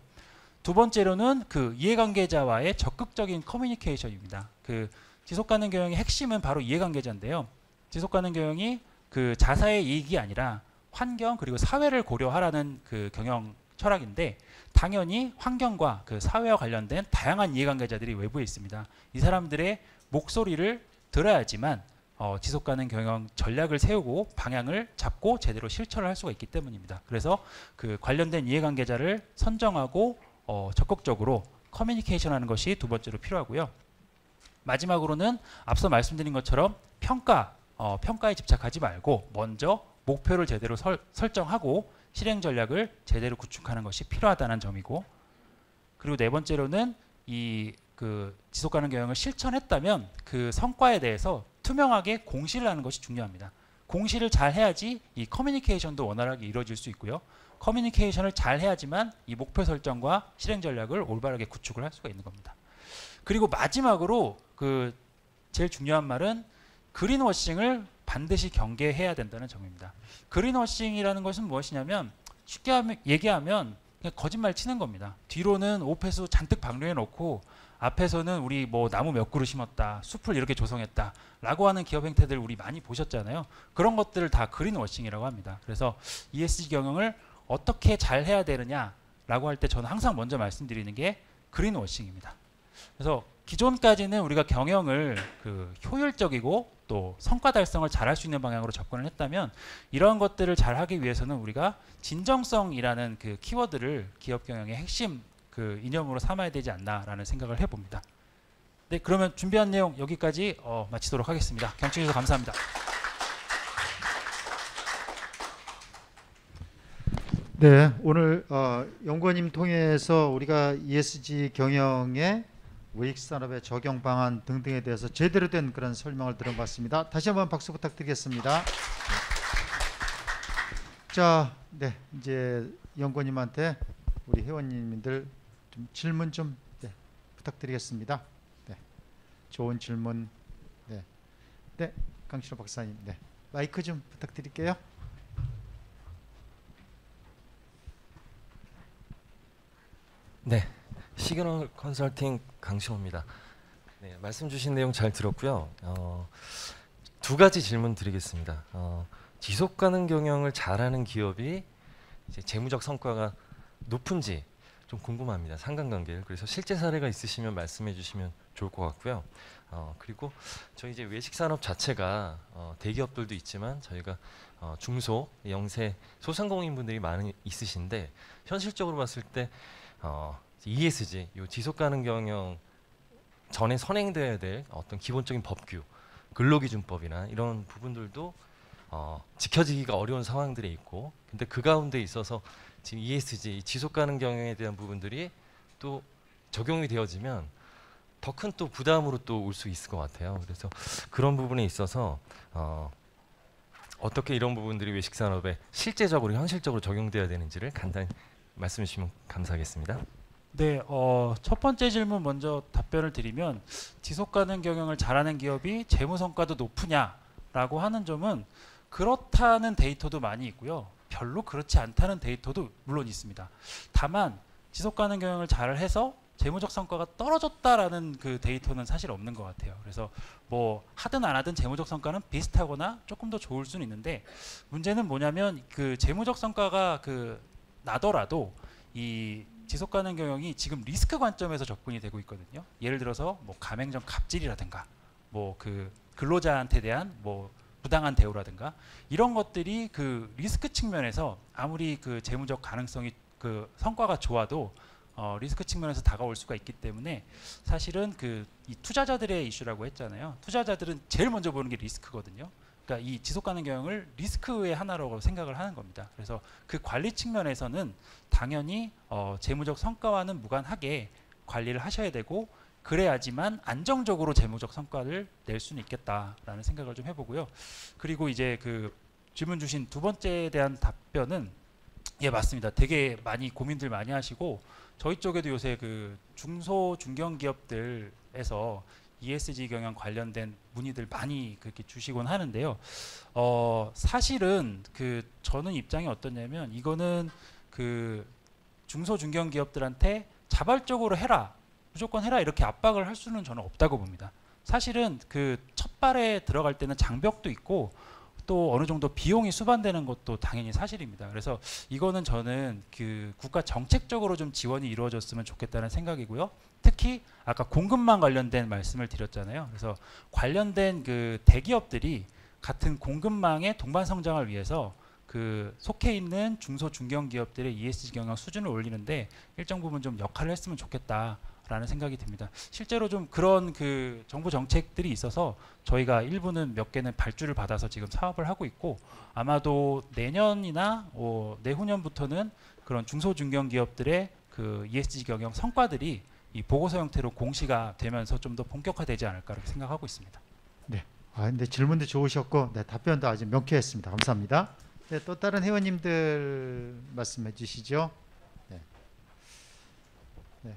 Speaker 2: 두 번째로는 그 이해관계자와의 적극적인 커뮤니케이션입니다. 그 지속가능 경영의 핵심은 바로 이해관계자인데요. 지속가능 경영이 그 자사의 이익이 아니라 환경 그리고 사회를 고려하라는 그 경영 철학인데, 당연히 환경과 그 사회와 관련된 다양한 이해관계자들이 외부에 있습니다. 이 사람들의 목소리를 들어야지만 지속가능 경영 전략을 세우고 방향을 잡고 제대로 실천을 할 수가 있기 때문입니다. 그래서 그 관련된 이해관계자를 선정하고 적극적으로 커뮤니케이션하는 것이 두 번째로 필요하고요. 마지막으로는 앞서 말씀드린 것처럼 평가에 집착하지 말고 먼저 목표를 제대로 설정하고 실행 전략을 제대로 구축하는 것이 필요하다는 점이고, 그리고 네 번째로는 이 지속 가능 경영을 실천했다면 그 성과에 대해서 투명하게 공시를 하는 것이 중요합니다. 공시를 잘 해야지 이 커뮤니케이션도 원활하게 이루어질 수 있고요. 커뮤니케이션을 잘 해야지만 이 목표 설정과 실행 전략을 올바르게 구축을 할 수가 있는 겁니다. 그리고 마지막으로 제일 중요한 말은 그린워싱을 반드시 경계해야 된다는 점입니다. 그린워싱이라는 것은 무엇이냐면 쉽게 얘기하면 그냥 거짓말 치는 겁니다. 뒤로는 오폐수 잔뜩 방류해 놓고 앞에서는 우리 뭐 나무 몇 그루 심었다, 숲을 이렇게 조성했다 라고 하는 기업 행태들 우리 많이 보셨잖아요. 그런 것들을 다 그린워싱이라고 합니다. 그래서 ESG 경영을 어떻게 잘 해야 되느냐라고 할 때 저는 항상 먼저 말씀드리는 게 그린워싱입니다. 그래서 기존까지는 우리가 경영을 효율적이고 또 성과 달성을 잘할 수 있는 방향으로 접근을 했다면, 이러한 것들을 잘하기 위해서는 우리가 진정성이라는 키워드를 기업 경영의 핵심 이념으로 삼아야 되지 않나라는 생각을 해봅니다. 네, 그러면 준비한 내용 여기까지 마치도록 하겠습니다. 경청해 주셔서 감사합니다.
Speaker 1: 네, 오늘 연구원님 통해서 우리가 ESG 경영의 외식산업의 적용 방안 등등에 대해서 제대로 된 그런 설명을 들어봤습니다. 다시 한번 박수 부탁드리겠습니다. 자, 네, 이제 연구원님한테 우리 회원님들 좀 질문 좀 부탁드리겠습니다. 네, 좋은 질문. 네, 네, 강신호 박사님, 네, 마이크 좀 부탁드릴게요.
Speaker 3: 네, 시그널 컨설팅 강신호입니다. 네, 말씀 주신 내용 잘 들었고요. 두 가지 질문 드리겠습니다. 지속 가능 경영을 잘하는 기업이 이제 재무적 성과가 높은지 좀 궁금합니다. 상관관계를. 그래서 실제 사례가 있으시면 말씀해 주시면 좋을 것 같고요. 그리고 저희 이제 외식 산업 자체가 대기업들도 있지만 저희가 중소, 영세, 소상공인분들이 많이 있으신데, 현실적으로 봤을 때 ESG, 요 지속 가능 경영 전에 선행돼야 될 어떤 기본적인 법규, 근로기준법이나 이런 부분들도 지켜지기가 어려운 상황들이 있고, 근데 그 가운데 있어서 지금 ESG, 지속 가능 경영에 대한 부분들이 또 적용이 되어지면 더 큰 또 부담으로 또 올 수 있을 것 같아요. 그래서 그런 부분에 있어서 어떻게 이런 부분들이 외식 산업에 실제적으로 현실적으로 적용돼야 되는지를 간단히 말씀해 주시면 감사하겠습니다.
Speaker 2: 네, 첫 번째 질문 먼저 답변을 드리면, 지속 가능 경영을 잘하는 기업이 재무 성과도 높으냐라고 하는 점은 그렇다는 데이터도 많이 있고요. 별로 그렇지 않다는 데이터도 물론 있습니다. 다만 지속 가능 경영을 잘해서 재무적 성과가 떨어졌다라는 데이터는 사실 없는 것 같아요. 그래서 뭐 하든 안 하든 재무적 성과는 비슷하거나 조금 더 좋을 수는 있는데, 문제는 뭐냐면 재무적 성과가 나더라도 이 지속 가능 경영이 지금 리스크 관점에서 접근이 되고 있거든요. 예를 들어서 뭐 가맹점 갑질이라든가 뭐 근로자한테 대한 뭐 부당한 대우라든가 이런 것들이 리스크 측면에서 아무리 재무적 가능성이 성과가 좋아도 리스크 측면에서 다가올 수가 있기 때문에, 사실은 이 투자자들의 이슈라고 했잖아요. 투자자들은 제일 먼저 보는 게 리스크거든요. 그러니까 이 지속 가능 경영을 리스크의 하나라고 생각을 하는 겁니다. 그래서 관리 측면에서는 당연히 재무적 성과와는 무관하게 관리를 하셔야 되고, 그래야지만 안정적으로 재무적 성과를 낼 수는 있겠다라는 생각을 좀 해보고요. 그리고 이제 질문 주신 두 번째에 대한 답변은, 예, 맞습니다. 되게 많이 고민들 많이 하시고, 저희 쪽에도 요새 중소 중견 기업들에서 ESG 경영 관련된 문의들 많이 그렇게 주시곤 하는데요. 사실은 저는 입장이 어떠냐면, 이거는 중소 중견 기업들한테 자발적으로 해라, 무조건 해라 이렇게 압박을 할 수는 저는 없다고 봅니다. 사실은 첫 발에 들어갈 때는 장벽도 있고 또 어느 정도 비용이 수반되는 것도 당연히 사실입니다. 그래서 이거는 저는 국가 정책적으로 좀 지원이 이루어졌으면 좋겠다는 생각이고요. 특히 아까 공급망 관련된 말씀을 드렸잖아요. 그래서 관련된 대기업들이 같은 공급망의 동반 성장을 위해서 속해 있는 중소 중견 기업들의 ESG 경영 수준을 올리는데 일정 부분 좀 역할을 했으면 좋겠다. 라는 생각이 듭니다. 실제로 좀 그런 그 정부 정책들이 있어서 저희가 일부는 몇 개는 발주를 받아서 지금 사업을 하고 있고, 아마도 내년이나 내후년부터는 그런 중소중견기업들의 그 ESG 경영 성과들이 이 보고서 형태로 공시가 되면서 좀 더 본격화되지 않을까 이렇게 생각하고 있습니다.
Speaker 1: 네. 근데 질문도 좋으셨고, 네, 답변도 아주 명쾌했습니다. 감사합니다. 네, 또 다른 회원님들 말씀해 주시죠. 네. 네.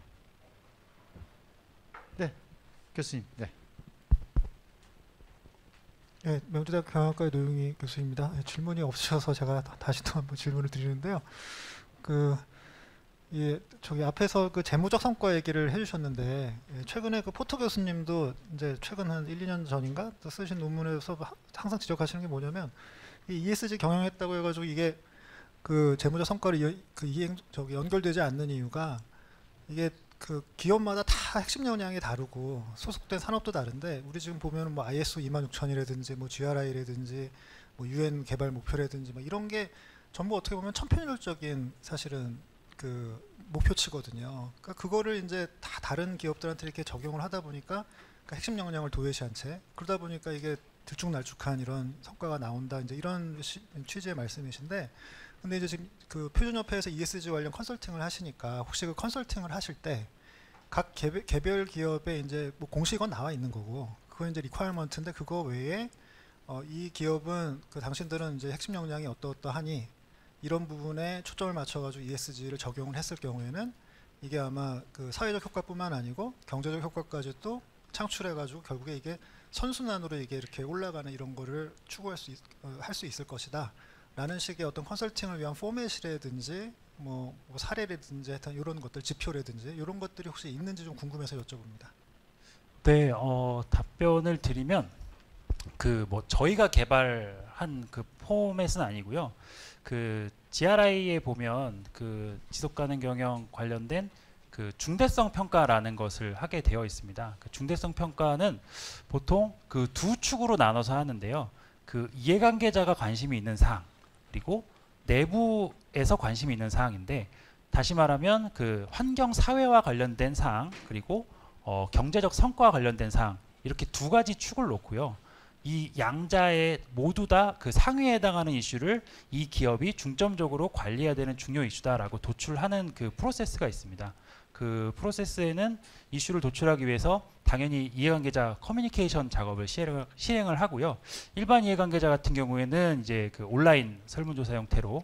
Speaker 1: 네. 교수님. 네.
Speaker 4: 네, 명지대학교 경영학과의 노영희 교수입니다. 질문이 없으셔서 제가 다시 또 한번 질문을 드리는데요. 저기 앞에서 그 재무적 성과 얘기를 해주셨는데, 최근에 그 포터 교수님도 이제 최근 한 1, 2년 전인가 또 쓰신 논문에서 항상 지적하시는 게 뭐냐면, 이 ESG 경영했다고 해가지고 이게 그 재무적 성과를 연결되지 않는 이유가, 이게 그 기업마다 다 핵심 역량이 다르고 소속된 산업도 다른데, 우리 지금 보면 뭐 ISO 26000이라든지 뭐 GRI라든지 뭐 UN 개발 목표라든지 뭐 이런 게 전부 어떻게 보면 천편일률적인 사실은 그 목표치거든요. 그러니까 그거를 이제 다 다른 기업들한테 이렇게 적용을 하다 보니까 그러니까 핵심 역량을 도외시한 채, 그러다 보니까 이게 들쭉날쭉한 이런 성과가 나온다, 이제 이런 취지의 말씀이신데, 근데 이제 지금 그 표준협회에서 ESG 관련 컨설팅을 하시니까, 혹시 그 컨설팅을 하실 때 각 개별 기업에 이제 뭐 공식은 나와 있는 거고, 그건 이제 리ኳ어먼트인데, 그거 외에 이 기업은 그 당신들은 이제 핵심 역량이 어떠하니 이런 부분에 초점을 맞춰가지고 ESG를 적용을 했을 경우에는 이게 아마 그 사회적 효과뿐만 아니고 경제적 효과까지 또 창출해가지고 결국에 이게 선순환으로 이게 이렇게 올라가는 이런 거를 추구할 할 수 있을 것이다 라는 식의 어떤 컨설팅을 위한 포맷이라든지 뭐 사례라든지 하여튼 이런 것들, 지표라든지 이런 것들이 혹시 있는지 좀 궁금해서 여쭤봅니다.
Speaker 2: 네, 답변을 드리면 그 뭐 저희가 개발한 그 포맷은 아니고요. 그 GRI에 보면 그 지속가능 경영 관련된 그 중대성 평가라는 것을 하게 되어 있습니다. 그 중대성 평가는 보통 그 두 축으로 나눠서 하는데요. 그 이해관계자가 관심이 있는 사항, 그리고 내부에서 관심이 있는 사항인데, 다시 말하면 그 환경 사회와 관련된 사항, 그리고 경제적 성과와 관련된 사항, 이렇게 두 가지 축을 놓고요. 이 양자에 모두 다 그 상위에 해당하는 이슈를 이 기업이 중점적으로 관리해야 되는 중요 이슈다라고 도출하는 그 프로세스가 있습니다. 그 프로세스에는 이슈를 도출하기 위해서 당연히 이해관계자 커뮤니케이션 작업을 실행을 하고요. 일반 이해관계자 같은 경우에는 이제 그 온라인 설문조사 형태로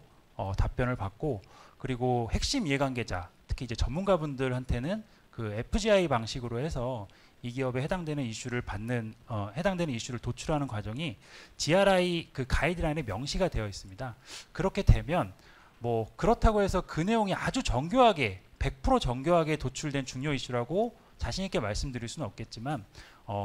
Speaker 2: 답변을 받고, 그리고 핵심 이해관계자, 특히 이제 전문가분들한테는 그 FGI 방식으로 해서 이 기업에 해당되는 이슈를 해당되는 이슈를 도출하는 과정이 GRI 그 가이드라인에 명시가 되어 있습니다. 그렇게 되면 뭐 그렇다고 해서 그 내용이 아주 정교하게 100% 정교하게 도출된 중요 이슈라고 자신 있게 말씀드릴 수는 없겠지만,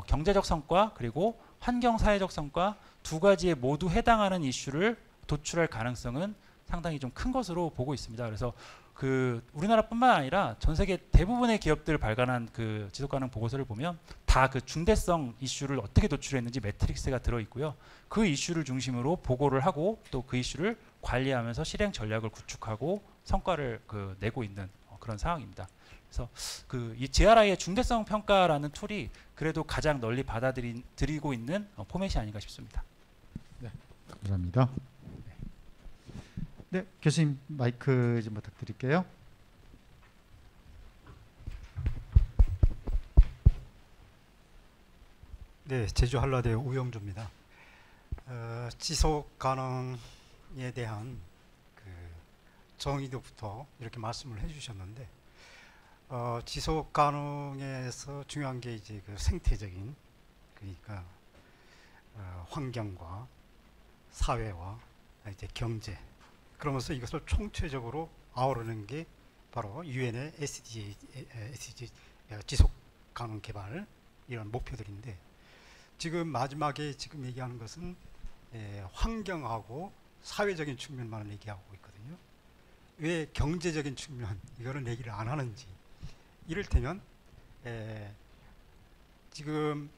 Speaker 2: 경제적 성과 그리고 환경 사회적 성과 두 가지에 모두 해당하는 이슈를 도출할 가능성은 상당히 좀 큰 것으로 보고 있습니다. 그래서 그 우리나라뿐만 아니라 전 세계 대부분의 기업들 발간한 그 지속가능 보고서를 보면 다 그 중대성 이슈를 어떻게 도출했는지 매트릭스가 들어 있고요. 그 이슈를 중심으로 보고를 하고 또 그 이슈를 관리하면서 실행 전략을 구축하고 성과를 그 내고 있는 그런 상황입니다. 그래서 그 이 GRI의 중대성 평가라는 툴이 그래도 가장 널리 받아들이고 있는 포맷이 아닌가 싶습니다.
Speaker 1: 네, 감사합니다. 네, 교수님 마이크 좀 부탁드릴게요.
Speaker 5: 네, 제주 한라대 우영주입니다. 지속 가능에 대한 그 정의도부터 이렇게 말씀을 해주셨는데, 지속 가능에서 중요한 게 이제 그 생태적인, 그러니까 환경과 사회와 이제 경제, 그러면서 이것을 총체적으로 아우르는 게 바로 유엔의 SDG 지속 가능 개발 이런 목표들인데, 지금 마지막에 지금 얘기하는 것은 환경하고 사회적인 측면만 얘기하고 있거든요. 왜 경제적인 측면 이거는 얘기를 안 하는지. 이를테면 지금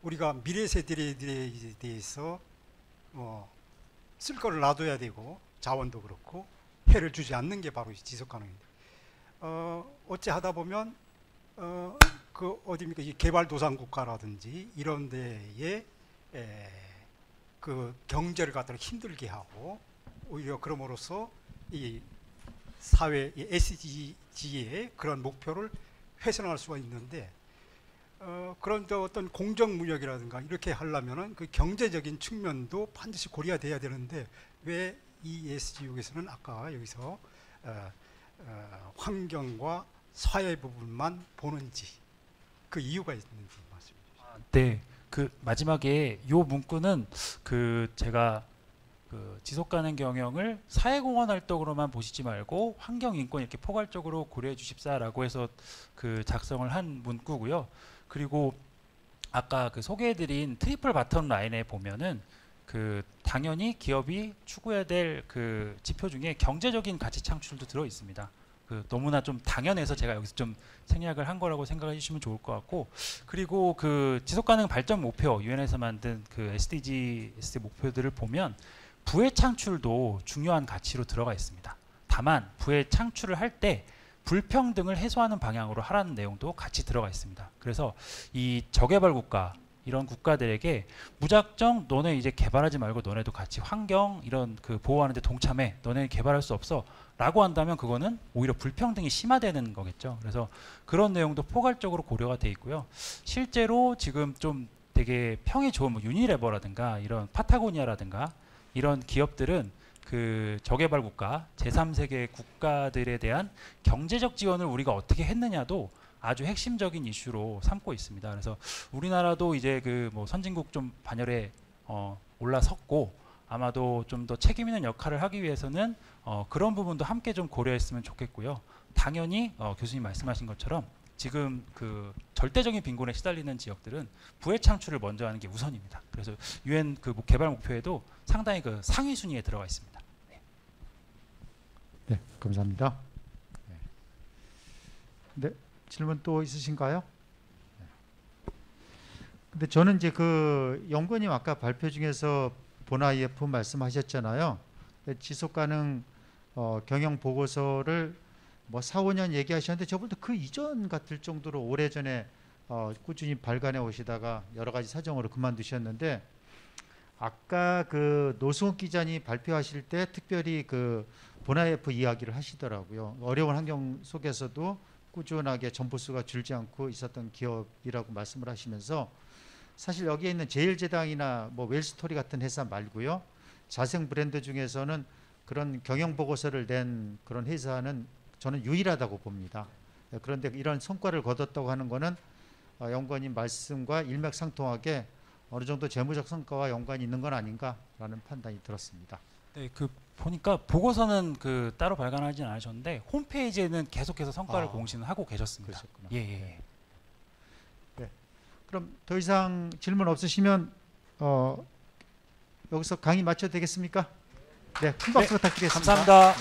Speaker 5: 우리가 미래 세대에 대해서 쓸 거를 놔둬야 되고, 자원도 그렇고 해를 주지 않는 게 바로 지속 가능입니다. 어찌 하다 보면 그 어디입니까? 이 개발도상국가라든지 이런 데에 그 경제를 갖다가 힘들게 하고 오히려 그럼으로써 이 사회 이 SDG의 그런 목표를 훼손할 수가 있는데 그런데 어떤 공정무역이라든가 이렇게 하려면은 그 경제적인 측면도 반드시 고려돼야 되는데 왜 이 ESG6에서는 아까 여기서 환경과 사회 부분만 보는지 그 이유가 있는지 말씀해 주시죠.
Speaker 2: 네, 그 마지막에 요 문구는 그 제가 그 지속가능 경영을 사회공헌 활동으로만 보시지 말고 환경 인권 이렇게 포괄적으로 고려해 주십사라고 해서 그 작성을 한 문구고요. 그리고 아까 그 소개해드린 트리플 바텀 라인에 보면은 그 당연히 기업이 추구해야 될 그 지표 중에 경제적인 가치 창출도 들어 있습니다. 그 너무나 좀 당연해서 제가 여기서 좀 생략을 한 거라고 생각해 주시면 좋을 것 같고, 그리고 그 지속가능 발전 목표 유엔에서 만든 그 SDG 목표들을 보면 부의 창출도 중요한 가치로 들어가 있습니다. 다만 부의 창출을 할 때 불평등을 해소하는 방향으로 하라는 내용도 같이 들어가 있습니다. 그래서 이 저개발 국가 이런 국가들에게 무작정 너네 이제 개발하지 말고 너네도 같이 환경 이런 그 보호하는 데 동참해, 너네 개발할 수 없어 라고 한다면 그거는 오히려 불평등이 심화되는 거겠죠. 그래서 그런 내용도 포괄적으로 고려가 돼 있고요. 실제로 지금 좀 되게 평이 좋은 뭐 유니레버라든가 이런 파타고니아라든가 이런 기업들은 그 저개발 국가 제3세계 국가들에 대한 경제적 지원을 우리가 어떻게 했느냐도 아주 핵심적인 이슈로 삼고 있습니다. 그래서 우리나라도 이제 그 뭐 선진국 좀 반열에 올라섰고 아마도 좀 더 책임 있는 역할을 하기 위해서는 그런 부분도 함께 좀 고려했으면 좋겠고요. 당연히 교수님 말씀하신 것처럼 지금 그 절대적인 빈곤에 시달리는 지역들은 부의 창출을 먼저 하는 게 우선입니다. 그래서 유엔 그 개발 목표에도 상당히 그 상위 순위에 들어가 있습니다.
Speaker 1: 네, 감사합니다. 네, 질문 또 있으신가요? 근데 저는 이제 그 연구원님 아까 발표 중에서 본IF 말씀하셨잖아요. 지속가능 경영 보고서를 뭐 4, 5년 얘기하셨는데 저번도 그 이전 같을 정도로 오래전에 꾸준히 발간해 오시다가 여러 가지 사정으로 그만두셨는데 아까 그 노승욱 기자님 발표하실 때 특별히 그 본IF 이야기를 하시더라고요. 어려운 환경 속에서도 꾸준하게 점포수가 줄지 않고 있었던 기업이라고 말씀을 하시면서 사실 여기에 있는 제일제당이나 뭐 웰스토리 같은 회사 말고요. 자생 브랜드 중에서는 그런 경영 보고서를 낸 그런 회사는 저는 유일하다고 봅니다. 그런데 이런 성과를 거뒀다고 하는 것은 연구원님 말씀과 일맥상통하게 어느 정도 재무적 성과와 연관이 있는 건 아닌가라는 판단이 들었습니다.
Speaker 2: 네, 그 보니까 보고서는 그 따로 발간하지는 않으셨는데 홈페이지에는 계속해서 성과를 공시는 하고 계셨습니다.
Speaker 1: 그러셨구나.
Speaker 2: 예, 예.
Speaker 1: 네. 그럼 더 이상 질문 없으시면 여기서 강의 마쳐도 되겠습니까? 네, 큰 박수 부탁드리겠습니다.
Speaker 2: 감사합니다.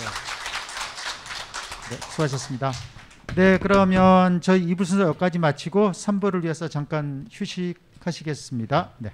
Speaker 1: 네, 수고하셨습니다. 네, 그러면 저희 2부 순서 여기까지 마치고 3부를 위해서 잠깐 휴식하시겠습니다. 네.